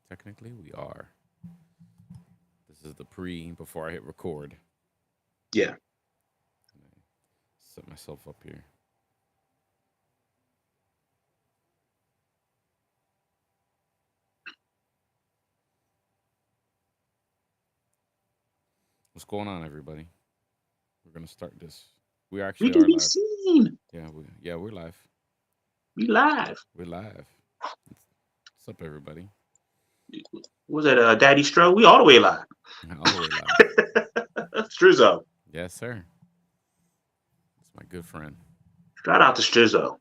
Technically, we are. This is the before I hit record. Yeah. Set myself up here. What's going on, everybody? We're gonna start this. We We actually can are be live. seen. We're live. We live. We're live. What's up, everybody? Was it Daddy Stro? We all the way live. All the way live. Strizzo. Yes, sir. It's my good friend. Shout out to Strizzo.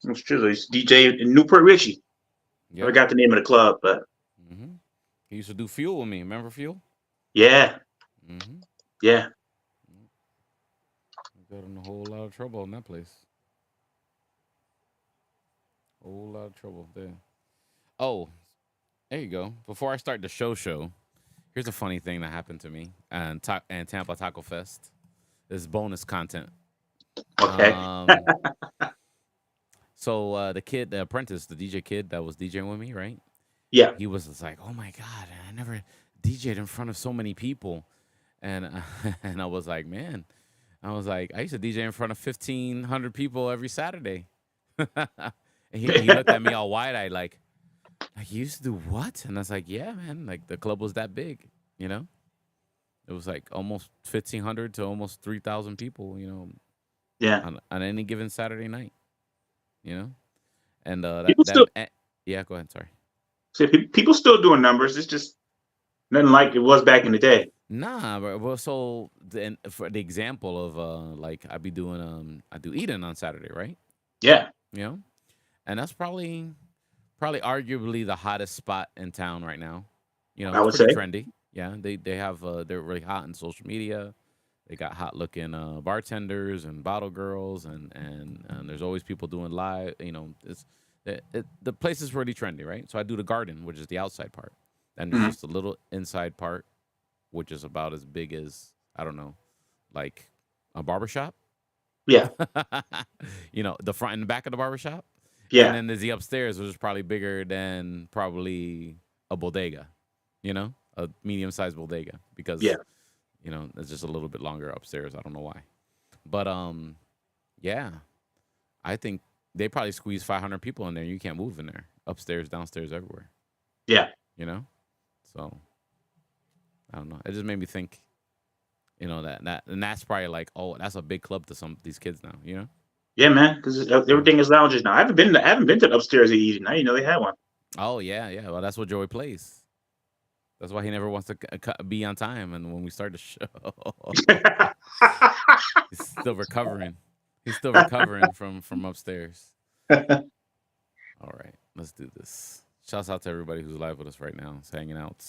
Strizzo. He's DJ in Newport Richie. I Yep. forgot the name of the club, but Mm-hmm. He used to do Fuel with me. Remember Fuel? yeah. Mm-hmm. Yeah. I got in a whole lot of trouble in that place. Whole lot of trouble there. Oh, there you go. Before I start the show, here's a funny thing that happened to me and Tampa Taco Fest. This is bonus content. Okay. Um, so the kid, the apprentice, the DJ kid that was DJing with me, right? Yeah. He was just like, "Oh my god, I never DJ'd in front of so many people," and and I was like, "Man," I was like, "I used to DJ in front of 1,500 people every Saturday." And he looked at me all wide eyed, like you used to do what? And I was like, "Yeah, man, like the club was that big, you know." It was like almost 1,500 to almost 3,000 people, Yeah. on any given Saturday night, you know. And People still yeah, go ahead. Sorry. people still doing numbers. It's just nothing like it was back in the day. Nah, well, so for the example of like I do Eden on Saturday, right? Yeah. You know, and that's probably arguably the hottest spot in town right now. You know, I it's would pretty say. trendy. Yeah, they have they're really hot on social media. They got hot looking bartenders and bottle girls, and there's always people doing live. You know, the place is really trendy, right? So I do the garden, which is the outside part, and there's Mhm. just a little inside part, which is about as big as I don't know, like a barbershop. Yeah. You know, the front and the back of the barbershop. And Yeah. then there's the upstairs, which is probably bigger than probably a bodega, a medium sized bodega Yeah. because, it's just a little bit longer upstairs. I don't know why. But yeah, I think they probably squeeze 500 people in there. You can't move in there. Upstairs, downstairs, everywhere, Yeah. you know? So I don't know. It just made me think, and that's probably like, oh, that's a big club to some these kids now, you know? Yeah, man. Because Yeah. everything is lounges now. I haven't been to the upstairs at Eden. I didn't know they had one. Oh, yeah, yeah. Well, that's what Joey plays. That's why he never wants to be on time. And when we start the show, he's still recovering. He's still recovering from upstairs. All right, let's do this. Shouts out to everybody who's live with us right now. It's hanging out.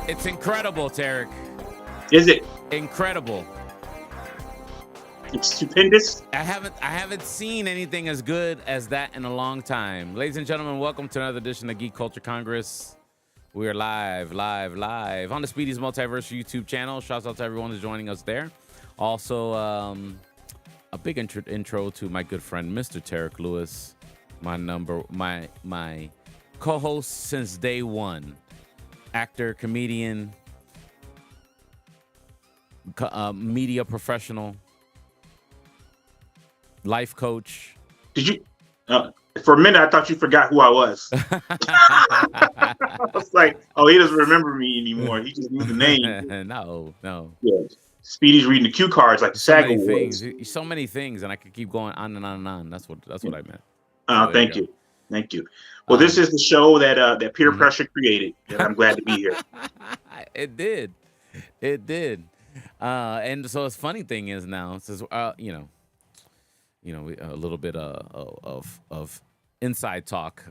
It's incredible, Tarek. Is it? Incredible. It's stupendous. I haven't seen anything as good as that in a long time. Ladies and gentlemen, welcome to another edition of Geek Culture Congress. We are live on the Speedy's Multiverse YouTube channel. Shouts out to everyone who's joining us there. Also, a big intro to my good friend, Mr. Tarek Lewis, my co-host since day one, actor, comedian, media professional, life coach. Did you? For a minute, I thought you forgot who I was. I was like, oh, he doesn't remember me anymore. He just knew the name. No. Yeah. Speedy's reading the cue cards like the So SAG many things. Awards. So many things, and I could keep going on and on and on. That's what I meant. So Oh, there you thank go. you. Thank you. Well, this is the show that peer Mhm. pressure created, and I'm glad to be here. It did. And so the funny thing is now, since a little bit of inside talk.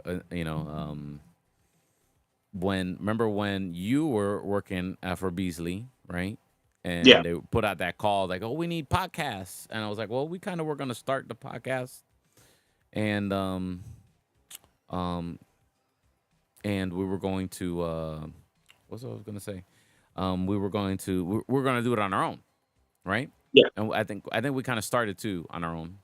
Remember when you were working for Beasley, right? Yeah. And they put out that call like, "Oh, we need podcasts," and I was like, "Well, we kind of were going to start the podcast and um, and we were going to what's what I was gonna say? We were gonna do it on our own, right? Yeah, And I think we kind of started too on our own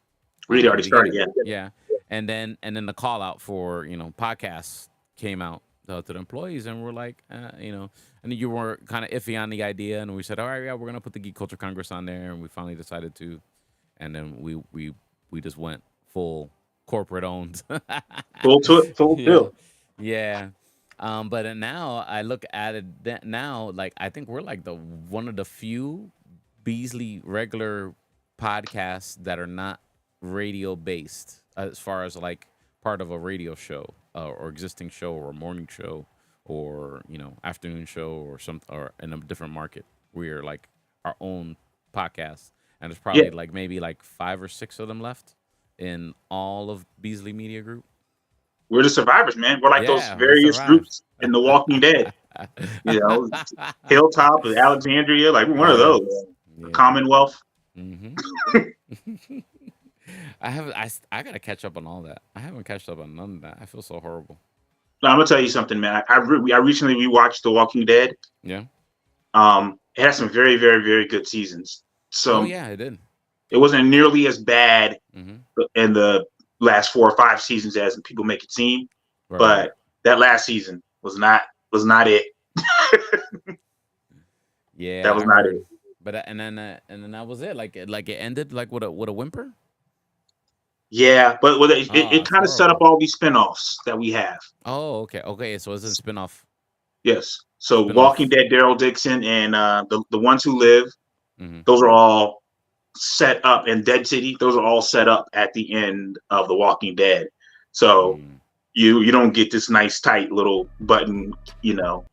we in already the started. beginning. Yeah, Yeah, and then the call out for podcasts came out to the employees, and we're like, and you were kind of iffy on the idea, and we said, all right, yeah, we're gonna put the Geek Culture Congress on there, and we finally decided to, and then we just went full corporate owned. full Yeah, tilt. yeah. But now I look at it that now, like I think we're like the one of the few Beasley regular podcasts that are not radio based, as far as like part of a radio show or existing show or a morning show or afternoon show or some or in a different market. We're like our own podcast, and there's Yeah, probably like maybe like 5 or 6 of them left in all of Beasley Media Group. we're the survivors, man. We're like those Yeah, we various survived. groups in The Walking Dead. You know, Hilltop, Alexandria, like we're one of Yeah, those. yeah. Commonwealth. Hmm. I gotta catch up on all that. I haven't catched up on none of that. I feel so horrible. Now, I'm gonna tell you something, man. I recently rewatched The Walking Dead. Yeah. It had some very, very, very good seasons. Oh So yeah, I did. it wasn't nearly as bad Hmm. in the last 4 or 5 seasons as people make it seem. Right, right. But that last season was not it. Yeah, That was I not heard. it. But and then that was it. Like it ended like with a whimper. Yeah, but Oh, it that's kind of set up horrible. all these spinoffs that we have. Oh, okay, okay. So it's a spinoff. Yes. So Walking Spinoff. Dead, Daryl Dixon, and the ones who live, Mm-hmm. those are all set up in Dead City. Those are all set up at the end of The Walking Dead. So Mm. you don't get this nice tight little button,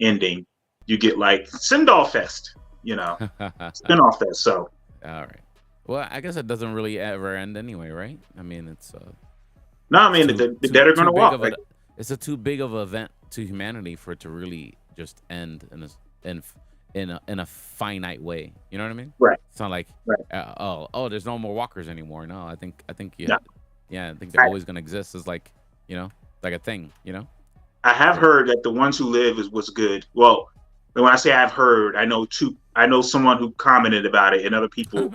ending. You get like send off fest, spin-off fest. So All right. Well, I guess it doesn't really ever end anyway, right? I mean, no, I it's mean the dead are too gonna big walk. of Like, a it's a too big of an event to humanity for it to really just end in a finite way. You know what I mean? right, It's not like right. there's no more walkers anymore. No, I think No, yeah, I think they're I, always gonna exist as like a thing. I have So heard that the ones who live was good. Well, when I say I've heard, I know someone who commented about it, and other people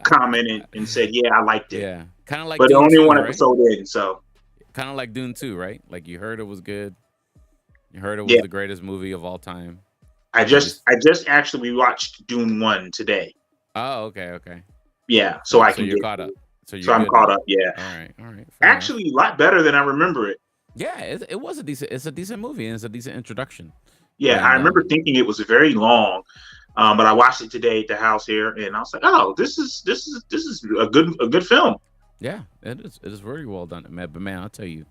commented and said, "Yeah, I liked it," yeah, kind of like but Dune only two, one right? episode in. So Kind of like Dune 2, right? Like you heard it was good. You heard it was yeah, the greatest movie of all time. I And then you just I just actually watched Dune 1 today. Oh, okay, okay. Yeah, so So I so can you're get caught up. So so you're I'm good caught now. up. Yeah, All right, fair enough. actually, a lot better than I remember it. Yeah, it was a decent. It's a decent movie, and it's a decent introduction. Yeah, I And remember thinking it was very long, but I watched it today at the house here, and I was like, "Oh, this is a good film." yeah, it is very well done, man. But man, I'll tell you,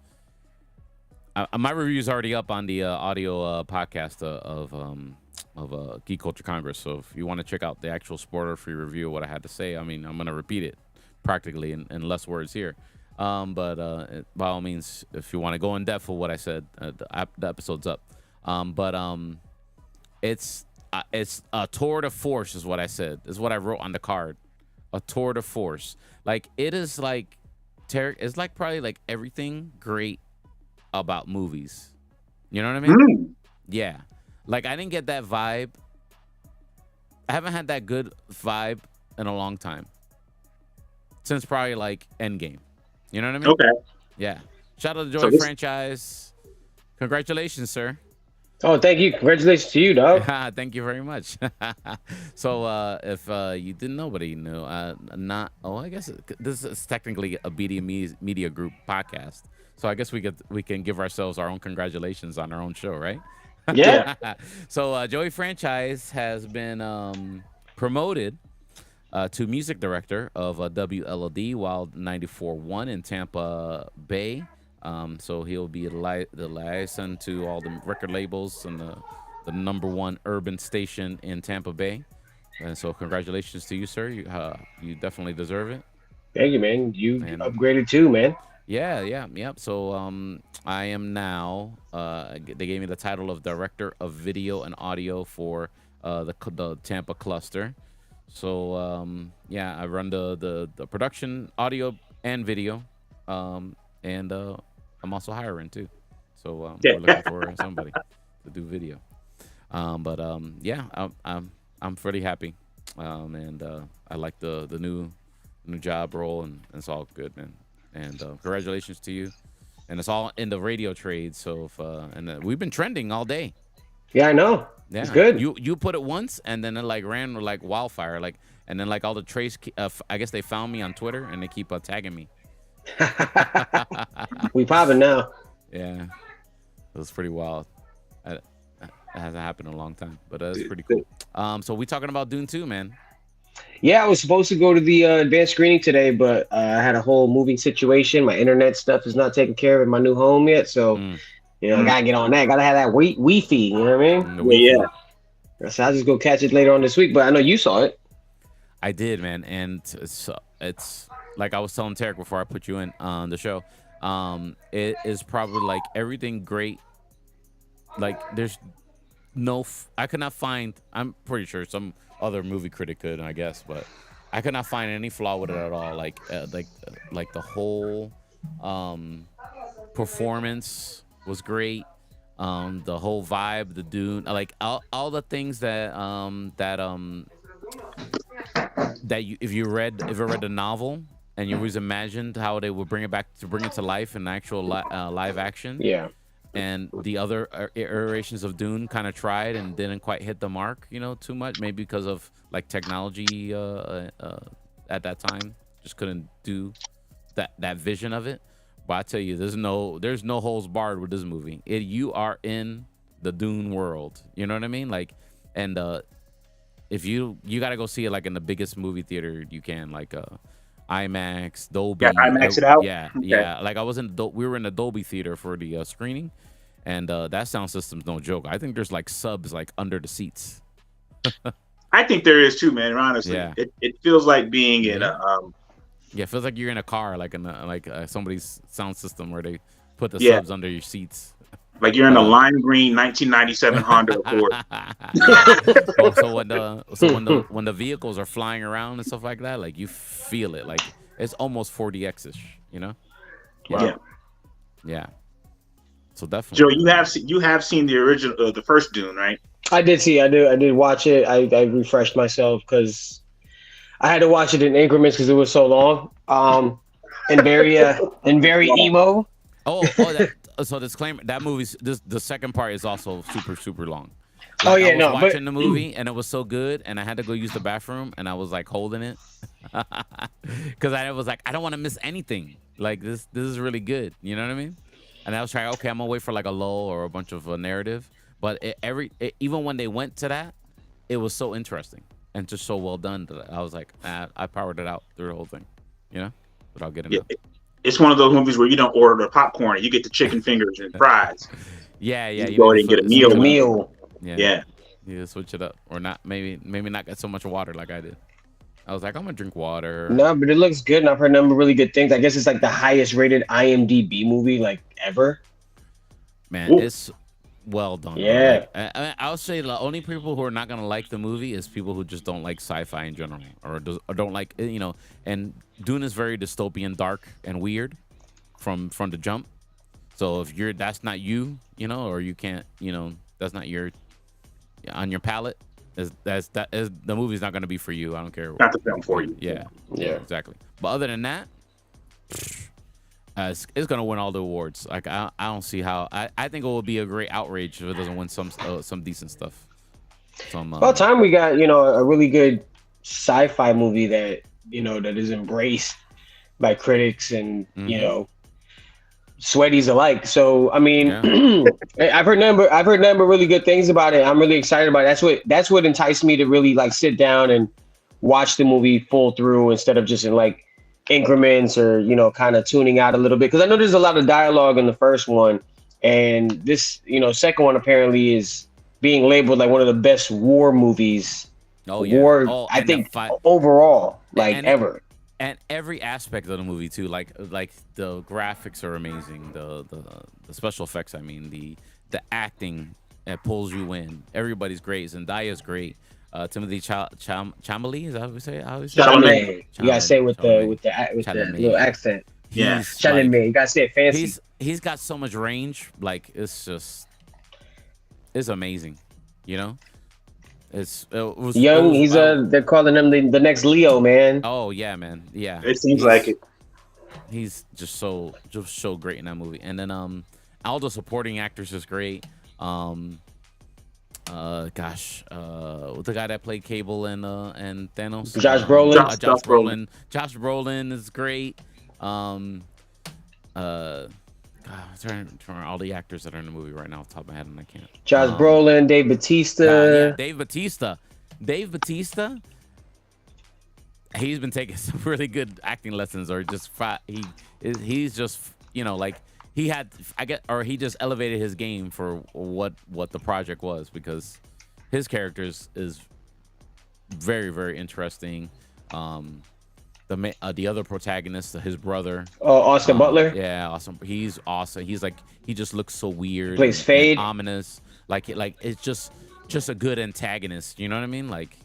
my review is already up on the audio podcast of Geek Culture Congress. So if you want to check out the actual spoiler-free review of what I had to say, I mean, I'm gonna repeat it practically in less words here. But by all means, if you want to go in depth with what I said, the episode's up. But it's a tour de force, is what I said. Is what I wrote on the card. A tour de force. Like it is like, it's like probably like everything great about movies. You know what I mean? Mm. Yeah. Like I didn't get that vibe. I haven't had that good vibe in a long time. Since probably like Endgame. You know what I mean? Okay, Yeah. Shout out to so Joy this Franchise. Congratulations, sir. Oh, thank you. Congratulations to you, dog. Thank you very much. So, if you didn't know, but you knew, I guess this is technically a Media Group podcast. So I guess we can give ourselves our own congratulations on our own show, right? Yeah. yeah, So Joey Franchise has been promoted to music director of WLOD Wild 94.1 in Tampa Bay. So he'll be the liaison to all the record labels and the number one urban station in Tampa Bay. And so congratulations to you, sir. You definitely deserve it. Thank you, man. You And upgraded too, man. yeah, yeah, yep. So I am now. They gave me the title of director of video and audio for the Tampa cluster. So yeah, I run the production, audio and video, and I'm also hiring too. So Yeah. we're looking for somebody to do video. But yeah, I'm pretty happy, and I like the new job role, and it's all good, man. And congratulations to you. And it's all in the radio trade. So if, and we've been trending all day. Yeah, I know. It's Yeah, good. you put it once, and then it like ran like wildfire, like, and then like all the I guess they found me on Twitter, and they keep tagging me. We popping now. Yeah, it was pretty wild. It hasn't happened in a long time, but it's pretty Good. cool. So we talking about Dune 2, man. Yeah, I was supposed to go to the advanced screening today, but I had a whole moving situation. My internet stuff is not taken care of in my new home yet, so Mm, I gotta get on that. Gotta have that Wi-Fi. You know what I mean? the Yeah, Wi-Fi. So I'll just go catch it later on this week. But I know you saw it. I did, man, and it's like I was telling Tarek before I put you in on the show. It is probably like everything great. Like there's I could not find. I'm pretty sure some other movie critic could, I guess, but I could not find any flaw with it at all. Like the whole performance was great. The whole vibe, the Dune, like all the things that you if you read the novel and you always imagined how they would bring it to life in actual live action, Yeah. and the other iterations of Dune kind of tried and didn't quite hit the mark, too much, maybe because of like technology at that time just couldn't do that vision of it. But I tell you, there's no holes barred with this movie. You are in the Dune world. You know what I mean? Like, and if you got to go see it like in the biggest movie theater you can, like IMAX, Dolby. yeah. I max it out. Yeah, Okay. yeah. Like we were in the Dolby theater for the screening, and that sound system's no joke. I think there's like subs like under the seats. I think there is too, man. Honestly, Yeah. it feels like being in Mhm. a Yeah, it feels like you're in a car, like in somebody's sound system where they put the yeah, subs under your seats. like you're in But a lime green 1997 Honda Accord. oh, so when the vehicles are flying around and stuff like that, like you feel it, like it's almost 4DX ish, Yeah, Yeah, yeah. So Joe, definitely. you have seen the original, the first Dune, right? I did see. I did watch it. I refreshed myself because I had to watch it in increments because it was so long. And very emo. So disclaimer: that the second part is also super super long. Oh Like I yeah, was no, but watching the movie and it was so good, and I had to go use the bathroom, and I was like holding it because I was like, I don't want to miss anything. Like this is really good. You know what I mean? And I was trying. Okay, I'm gonna wait for like a lull or a bunch of narrative. But even when they went to that, it was so interesting and just so well done that I was like, I powered it out through the whole thing, without getting Yeah, up. it's one of those movies where you don't order the popcorn, you get the chicken fingers and fries. Yeah, You you go maybe ahead and get a switch meal. the it up. meal. Yeah, Yeah, you switch it up, or not. Maybe not get so much water like I did. I was like, I'm gonna drink water. No, but it looks good, and I've heard a number of really good things. I guess it's like the highest rated IMDb movie like ever. Man, Ooh. it's well done, bro. Yeah. Like I'll say the only people who are not gonna like the movie is people who just don't like sci-fi in general, or don't like And Dune is very dystopian, dark, and weird from the jump. So if that's not you, or you can't, that's not your on your palate. The movie's not gonna be for you. I don't care. not the film for you. Yeah, Yeah. exactly. But other than that, it's gonna win all the awards. Like I don't see how. I think it will be a great outrage if it doesn't win some decent stuff. About time we got a really good sci-fi movie that that is embraced by critics and Mhm. sweaties alike. So I mean, Yeah. I've heard number of really good things about it. I'm really excited about it. That's what enticed me to really like sit down and watch the movie full through instead of just in like increments or kind of tuning out a little bit, because I know there's a lot of dialogue in the first one, and this second one apparently is being labeled like one of the best war movies. Oh yeah. War, Oh, I and the think fight. overall, like And ever. And every aspect of the movie too, like the graphics are amazing, the special effects. I mean, the acting that pulls you in. Everybody's great. Zendaya's great. Timothy Chalamet, is that how we say it? How we say it? Chalamet. You gotta say Chalamet. with the Chalamet. little accent. Yeah. he's like Chalamet. You gotta say it fancy. he's got so much range. Like it's amazing. You know, it Young, was they're calling him the next Leo, man. oh yeah, man, yeah. It seems like it. He's just so great in that movie. And then all the supporting actors is great. The guy that played Cable and Thanos, Josh Brolin. Josh Brolin. Josh Brolin is great. I'm trying to remember all the actors that are in the movie right now off the top of my head, and I can't. Josh Brolin, Dave Bautista. Dave Bautista. Dave Bautista. He's been taking some really good acting lessons, or just he's just like he just elevated his game for what the project was, because his character is very, very interesting. The other protagonist, his brother. Oh, Austin Butler. Yeah, awesome. He's awesome. He's like, he just looks so weird. Plays and Fade. ominous. Like it's just a good antagonist. You know what I mean? Like,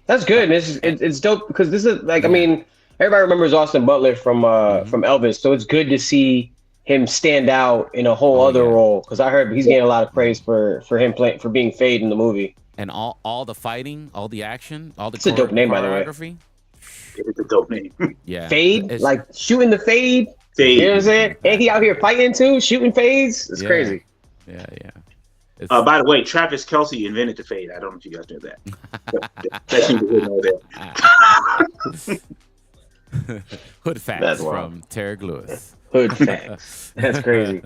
That's good. It's dope because this is like, I mean, everybody remembers Austin Butler from Elvis, so it's good to see him stand out in a whole other role, because I heard he's getting a lot of praise for him playing, for being Fade in the movie. And all the fighting, all the action, all the It's a dope name, by the way. choreography. It's a dope name. Yeah, Fade, like shooting the fade. Fade. You know what I'm saying? And he out here fighting too, shooting fades. It's crazy. Yeah. By the way, Travis Kelce invented the fade. I don't know if you guys know that. That's neither here nor there. Hood facts from Tarek Lewis. Hood facts. That's crazy.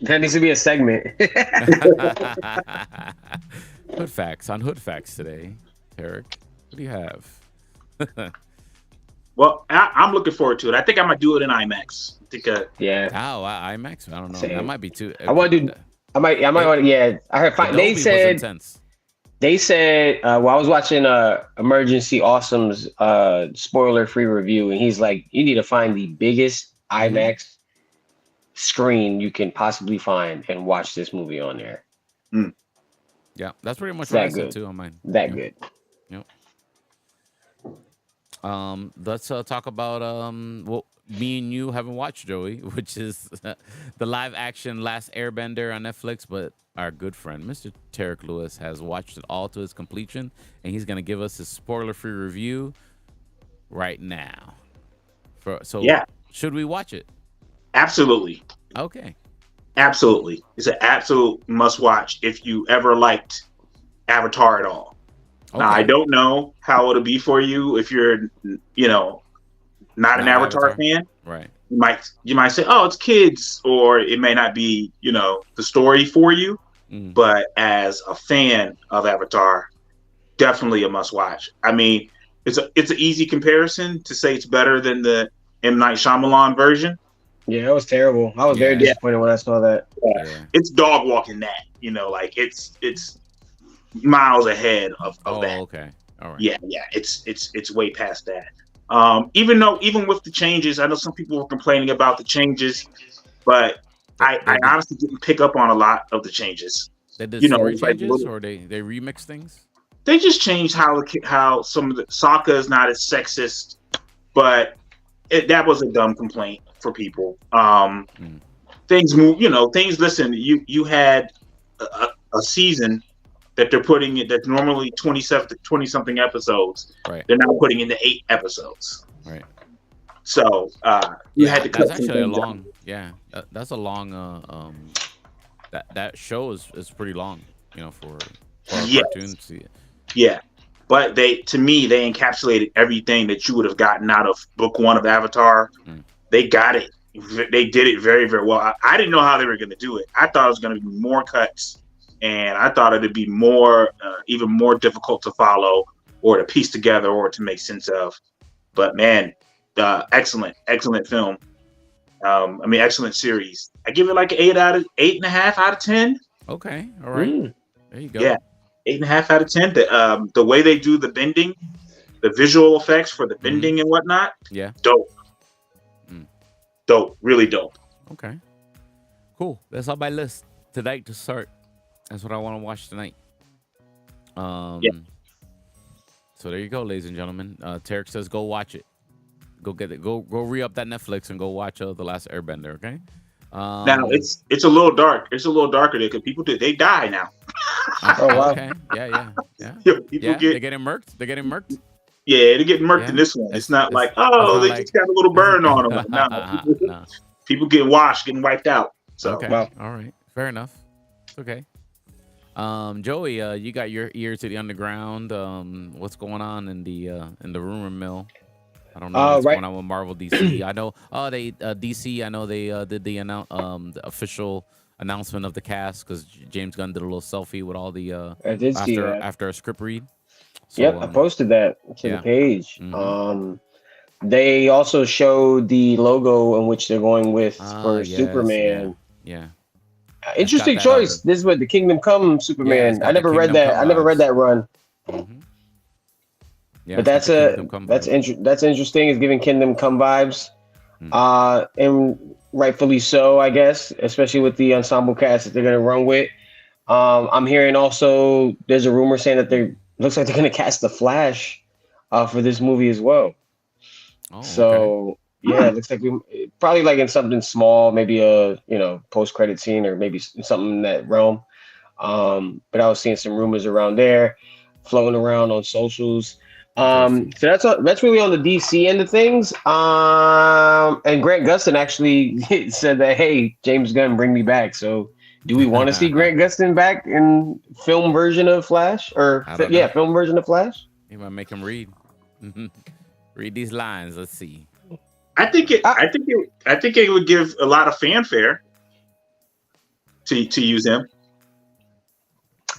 That needs to be a segment. Hood facts on Hood Facts today. Tarek, what do you have? Well, I'm looking forward to it. I think I might do it in IMAX. I think. Yeah. Oh, IMAX. I don't know. Same. That might be too. I want to do. I might want to. Yeah. I heard. They said. Well, I was watching Emergency Awesome's spoiler-free review, and he's like, you need to find the biggest IMAX screen you can possibly find and watch this movie on there. Mm. Yeah, that's pretty much what I said too on mine. That good. Yep. Let's talk about what me and you haven't watched, Joey, which is the live action Last Airbender on Netflix. But our good friend, Mr. Tarek Lewis, has watched it all to its completion, and he's gonna give us his spoiler-free review right now. Should we watch it? Absolutely. Okay. Absolutely. It's an absolute must-watch if you ever liked Avatar at all. Okay. Now, I don't know how it'll be for you if you're, not an Avatar fan. Right. You might say, oh, it's kids, or it may not be, the story for you. Mm. But as a fan of Avatar, definitely a must-watch. I mean, it's an easy comparison to say it's better than the M. Night Shyamalan version. Yeah, it was terrible. I was very disappointed when I saw that. Yeah. It's dog walking that, like it's miles ahead of that. Okay. All right. Yeah. It's way past that. Even with the changes, I know some people were complaining about the changes, but I honestly didn't pick up on a lot of the changes. They did story changes, or they remix things? They just changed how some of the Sokka is not as sexist, but that was a dumb complaint for people. Things move, things. Listen, you had a season that they're putting it that's normally 20 something episodes. Right. They're now putting into 8 episodes. Right. So you had to cut. That's actually a long. Down. Yeah, that's a long. That show is pretty long. For a cartoon. Yeah. But to me, they encapsulated everything that you would have gotten out of book 1 of Avatar. They got it. They did it very, very well. I didn't know how they were going to do it. I thought it was going to be more cuts, and I thought it'd be more, even more difficult to follow or to piece together or to make sense of. But man, excellent film. Excellent series. I give it like an 8.5 out of 10. Okay, all right. There you go. Yeah. 8.5 out of 10. The way they do the bending, the visual effects for the bending and whatnot. Yeah. Dope. Dope. Really dope. Okay. Cool. That's on my list tonight to start. That's what I want to watch tonight. So there you go, ladies and gentlemen. Tarek says go watch it. Go get it. Go re-up that Netflix and go watch The Last Airbender. Okay. Now it's a little dark. It's a little darker there because they die now. Oh wow. Okay. Yeah. People They're getting murked. They're getting murked. they're getting murked Yeah. in this one. It's not like it's not they like just got a little burn on them. No, no. people getting washed, getting wiped out. So Okay. Wow. All right. Fair enough. Okay. Joey, you got your ear to the underground. What's going on in the rumor mill? I don't know what's Right. going on with Marvel DC. I know. Oh, they DC. I know they did the official announcement of the cast because James Gunn did a little selfie with all the I did see that. after a script read. So, Yep, I posted that to the page. Mhm. They also showed the logo in which they're going with for yes, Superman. Yeah. Interesting It's got that, choice. This is what the Kingdom Come Superman. it's got I never the read Kingdom that. Come I never read vibes. that run. Mm-hmm. Yeah, But that's that's interesting. It's giving Kingdom Come vibes, and rightfully so, I guess, especially with the ensemble cast that they're gonna run with. I'm hearing also there's a rumor saying that looks like they're gonna cast the Flash for this movie as well. Oh, So yeah, it looks like we probably like in something small, maybe a post credit scene or maybe something in that realm. But I was seeing some rumors around there, floating around on socials. So that's really on the DC end of things. And Grant Gustin actually said that, hey, James Gunn, bring me back. So do we want to see Grant Gustin back in film version of Flash film version of Flash? You might make him read. Read these lines. Let's see. I think it would give a lot of fanfare to use him.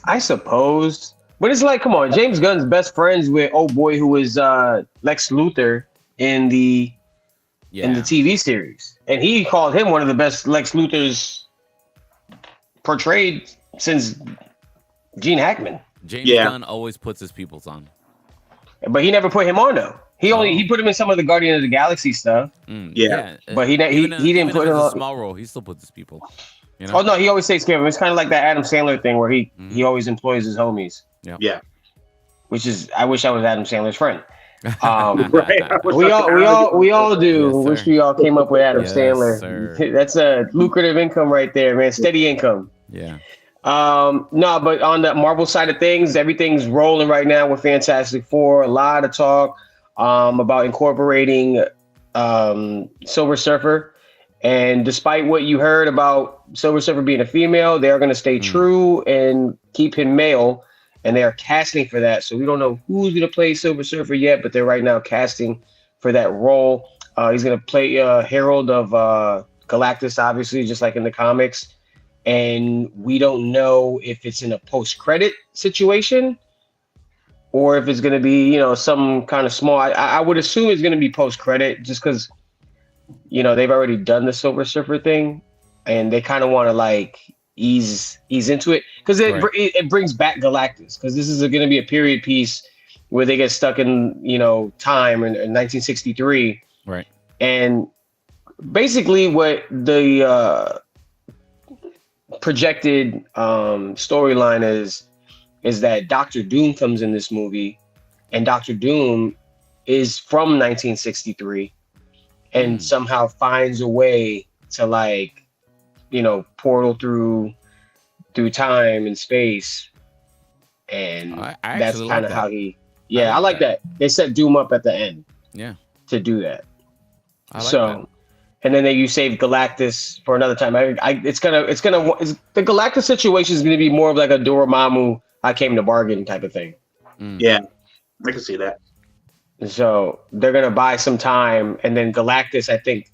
I suppose. But it's like, come on, James Gunn's best friends with boy who is Lex Luthor in the TV series. And he called him one of the best Lex Luthors portrayed since Gene Hackman. James Gunn always puts his peoples on. But he never put him on though. He put him in some of the Guardian of the Galaxy stuff. But he didn't put him on a small role. He still puts his people. You know? Oh no, he always takes care of him. It's kind of like that Adam Sandler thing where he always employs his homies. Yeah. Which is, I wish I was Adam Sandler's friend. Right. We all do. Yes, wish sir. we all came up with Adam Yes, Sandler. sir. That's a lucrative income right there, man. Steady income. Yeah. No, but on the Marvel side of things, everything's rolling right now with Fantastic Four. A lot of talk about incorporating Silver Surfer. And despite what you heard about Silver Surfer being a female, they are going to stay true and keep him male. And they are casting for that. So we don't know who's going to play Silver Surfer yet, but they're right now casting for that role. He's going to play Herald of Galactus, obviously, just like in the comics. And we don't know if it's in a post-credit situation or if it's going to be, some kind of small. I would assume it's going to be post-credit just because, they've already done the Silver Surfer thing and they kind of want to like ease into it because it brings back Galactus because this is going to be a period piece where they get stuck in, time in 1963. Right. And basically what the projected storyline is that Dr. Doom comes in this movie and Dr. Doom is from 1963 and somehow finds a way to portal through time and space. And that's kind of how he I like that. They set Doom up at the end to do that. I like that. And then you save Galactus for another time. The Galactus situation is going to be more of like a Dormammu, I came to bargain type of thing. Yeah, I can see that. So they're going to buy some time. And then Galactus, I think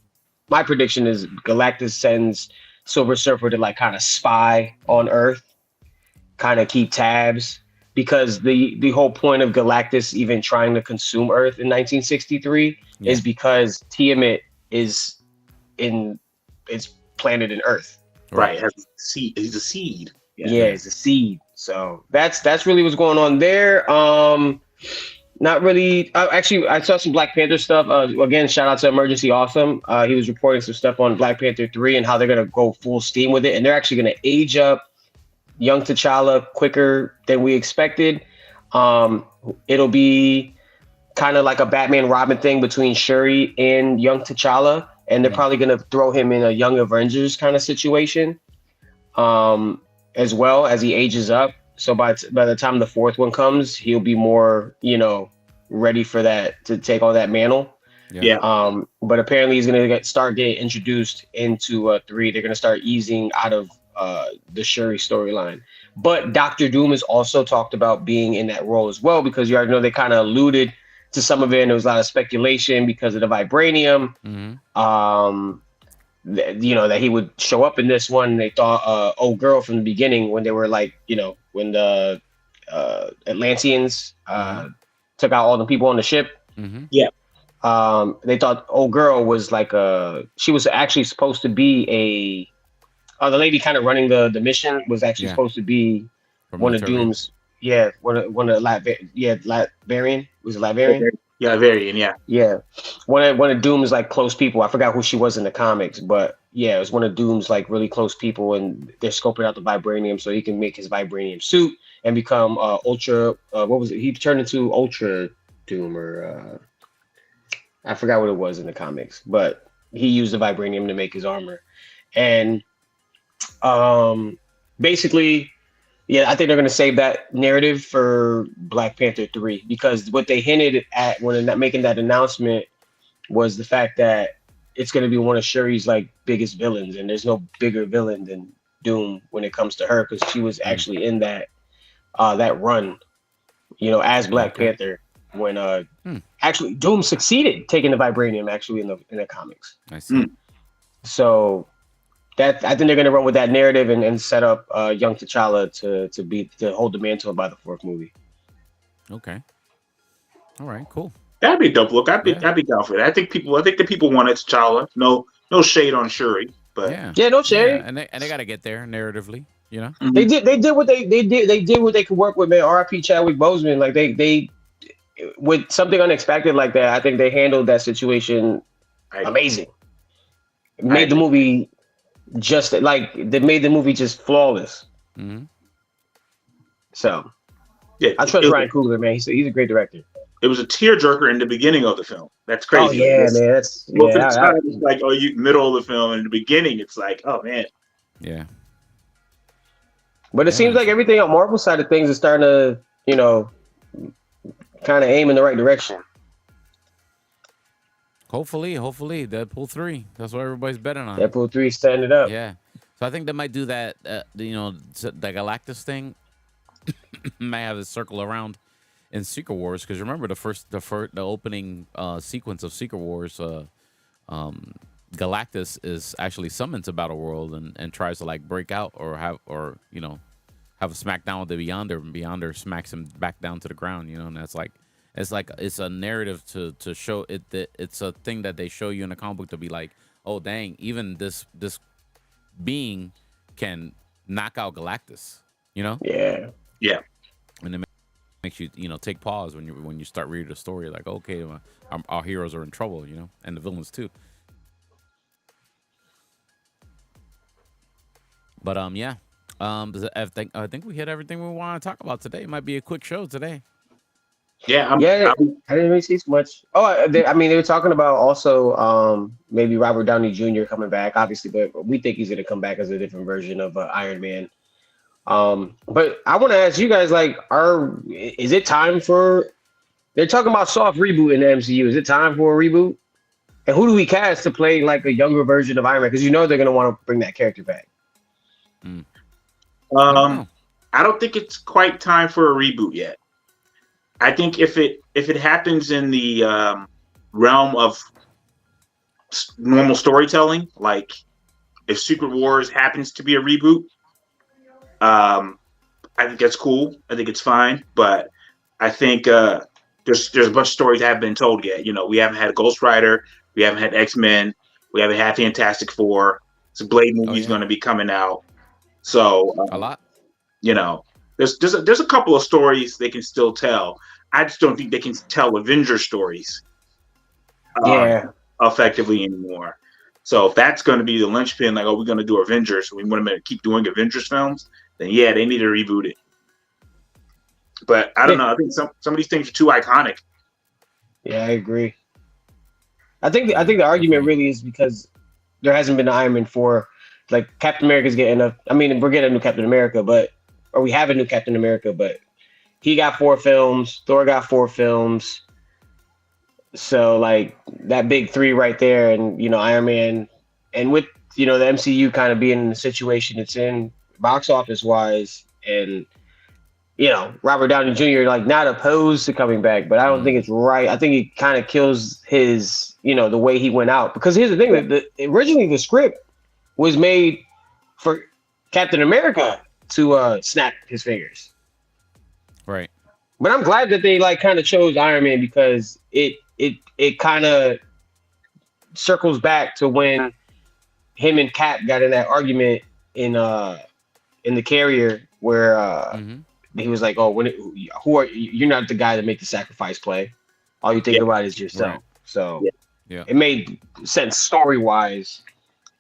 my prediction is Galactus sends Silver Surfer to kind of spy on Earth, kind of keep tabs. Because the whole point of Galactus even trying to consume Earth in 1963 is because Tiamat is planted in Earth. Right. He's a seed. Yeah, he's a seed. So that's really what's going on there. Not really. Actually, I saw some Black Panther stuff. Again, shout out to Emergency Awesome. He was reporting some stuff on Black Panther 3 and how they're going to go full steam with it. And they're actually going to age up young T'Challa quicker than we expected. It'll be kind of like a Batman Robin thing between Shuri and young T'Challa, and they're probably gonna throw him in a Young Avengers kind of situation, um, as well as he ages up. So by the time the fourth one comes, he'll be more, ready for that to take on that mantle. Yeah. But apparently he's gonna start getting introduced into three. They're gonna start easing out of the Shuri storyline. But Doctor Doom is also talked about being in that role as well, because you already know they kind of alluded to some of it, and there was a lot of speculation because of the vibranium. That he would show up in this one. They thought old girl from the beginning, when they were like, when the Atlanteans took out all the people on the ship. Yeah. They thought old girl was like she was actually supposed to be the lady kind of running the mission was actually supposed to be From one of Latveria. Doom's. Yeah, one of Latverian. Was it Latverian? Yeah, Varian, yeah. Yeah, one of Doom's like close people. I forgot who she was in the comics, but yeah, it was one of Doom's like really close people, and they're scoping out the vibranium so he can make his vibranium suit and become Ultra. What was it? He turned into Ultra Doom, or I forgot what it was in the comics, but he used the vibranium to make his armor, and basically. Yeah, I think they're going to save that narrative for Black Panther 3, because what they hinted at when they're making that announcement was the fact that it's going to be one of Shuri's like biggest villains, and there's no bigger villain than Doom when it comes to her, because she was actually in that run, as Black Panther when actually Doom succeeded taking the vibranium actually in the comics. I see. So. That I think they're going to run with that narrative and set up young T'Challa to hold the mantle by the fourth movie. Okay. All right. Cool. That'd be a dope look. I'd be down for that. I think the people wanted T'Challa. No shade on Shuri, but no shade. Yeah, and they got to get there narratively. They did what they did what they could work with, man. R.I.P. Chadwick Boseman. Like they with something unexpected like that. I think they handled that situation amazing. Made the movie. Just like they made the movie just flawless. So, yeah, I trust Ryan Coogler, man. He's a great director. It was a tearjerker in the beginning of the film. That's crazy. Oh yeah, man. That's it's like middle of the film, and in the beginning, it's like, oh man. Yeah. But it seems like everything on Marvel side of things is starting to, kind of aim in the right direction. Hopefully, Deadpool 3. That's what everybody's betting on. Deadpool 3 setting it up. Yeah. So I think they might do that. The Galactus thing may have it circle around in Secret Wars, because remember the opening sequence of Secret Wars. Galactus is actually summoned to Battle World and tries to like break out or have a smackdown with the Beyonder, and Beyonder smacks him back down to the ground. And that's like. It's a narrative to show it that it's a thing that they show you in the comic book to be like, oh dang, even this being can knock out Galactus, Yeah. And it makes you take pause when you start reading the story, like, okay, our heroes are in trouble, and the villains too. But I think we hit everything we want to talk about today. It might be a quick show today. Yeah, I didn't really see so much. Oh, they were talking about also maybe Robert Downey Jr. coming back, obviously, but we think he's going to come back as a different version of Iron Man. But I want to ask you guys, like, is it time for? They're talking about soft reboot in the MCU. Is it time for a reboot? And who do we cast to play like a younger version of Iron Man? Because they're going to want to bring that character back. I don't think it's quite time for a reboot yet. I think if it happens in the realm of normal storytelling, like if Secret Wars happens to be a reboot, I think that's cool. I think it's fine. But I think there's a bunch of stories that haven't been told yet. We haven't had Ghost Rider, we haven't had X-Men, we haven't had Fantastic Four. So Blade movie's going to be coming out. So a lot. There's a couple of stories they can still tell. I just don't think they can tell Avenger stories effectively anymore. So if that's going to be the linchpin, like, oh, we're going to do Avengers, we want to keep doing Avengers films, then yeah, they need to reboot it. But I don't know. I think some of these things are too iconic. Yeah, I agree. I think Yeah, the argument definitely. really is because there hasn't been an Iron Man 4. Like Captain America's getting a. I mean, we're getting a new Captain America, but or we have a new Captain America, but he got 4 films. Thor got 4 films. So like that big three right there, and Iron Man, and with the MCU kind of being in the situation it's in box office wise, and Robert Downey Jr. like not opposed to coming back, but I don't think Mm, it's right. I think it kind of kills his the way he went out, because here's the thing, that originally the script was made for Captain America to snap his fingers. right. But I'm glad that they like kind of chose Iron Man, because it kind of circles back to when him and Cap got in that argument in in the carrier, where Mm-hmm. he was like, "Oh, who are you? You're not the guy to make the sacrifice play. All you think Yeah, about is Right. yourself." So yeah, Yeah. it made sense story wise,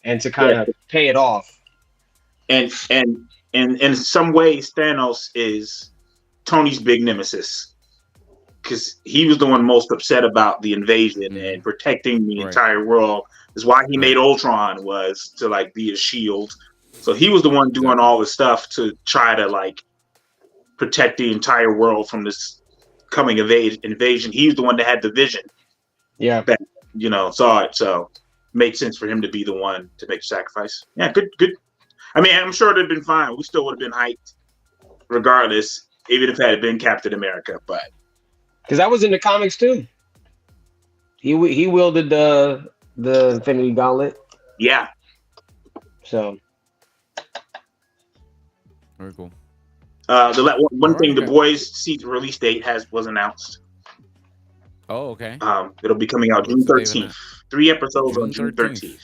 and to kind yeah. of pay it off. And in some ways, Thanos is Tony's big nemesis because he was the one most upset about the invasion Mm-hmm. and protecting the Right. entire world. Is why he made Right. Ultron, was to like be a shield. So he was the one doing Exactly. all the stuff to try to like protect the entire world from this coming invasion. He was the one that had the vision Yeah, that saw it. So it made sense for him to be the one to make the sacrifice. Yeah, good. I mean, I'm sure it'd have been fine. We still would have been hyped regardless, even if it had been Captain America. But because that was in the comics too. He wielded the Infinity Gauntlet. yeah, So Very cool. All one right. thing, the Okay. boys' season release date was announced. Oh, okay. It'll be coming out What's June the date on 13th. that? 3 episodes on June June 13th. 13th.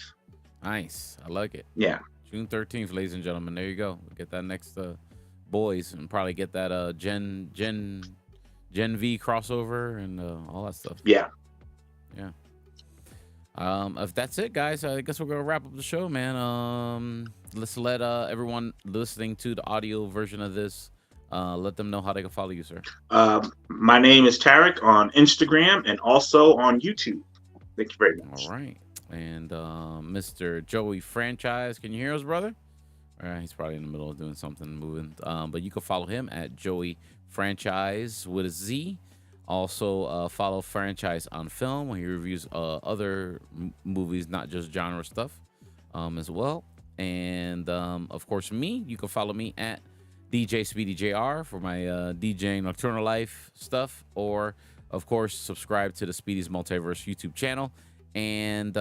Nice. I like it. Yeah, June 13th, ladies and gentlemen. There you go. Get that next boys, and probably get that Gen V crossover and all that stuff. yeah. Yeah. If that's it, guys, I guess we're gonna wrap up the show, man. Let's let everyone listening to the audio version of this, let them know how they can follow you, sir. My name is Tarek on Instagram and also on YouTube. Thank you very much. All right. And Mr. Joey Franchise, can you hear us, brother? All right, he's probably in the middle of doing something, moving. But you can follow him at Joey Franchise with a Z. Also, follow Franchise on Film, when he reviews other movies, not just genre stuff, as well. And of course, me, you can follow me at DJ Speedy JR for my DJing Nocturnal Life stuff, or of course, subscribe to the Speedy's Multiverse YouTube channel, and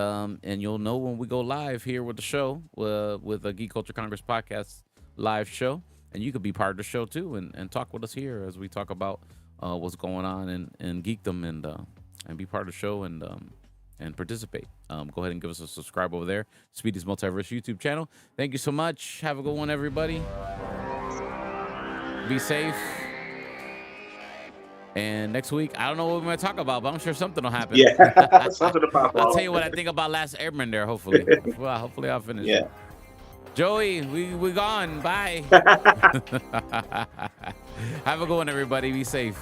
you'll know when we go live here with the show, with the Geek Culture Congress podcast live show, and you could be part of the show too, and talk with us here as we talk about what's going on in geekdom, and be part of the show, and participate. Go ahead and give us a subscribe over there, Speedy's Multiverse YouTube channel. Thank you so much. Have a good one, everybody. Be safe. And next week, I don't know what we're going to talk about, but I'm sure something will happen. Yeah, something to pop I'll off. tell you what I think about Last Airbender, hopefully. Well, hopefully I'll finish Yeah. it. Joey, we gone. Bye. Have a good one, everybody. Be safe.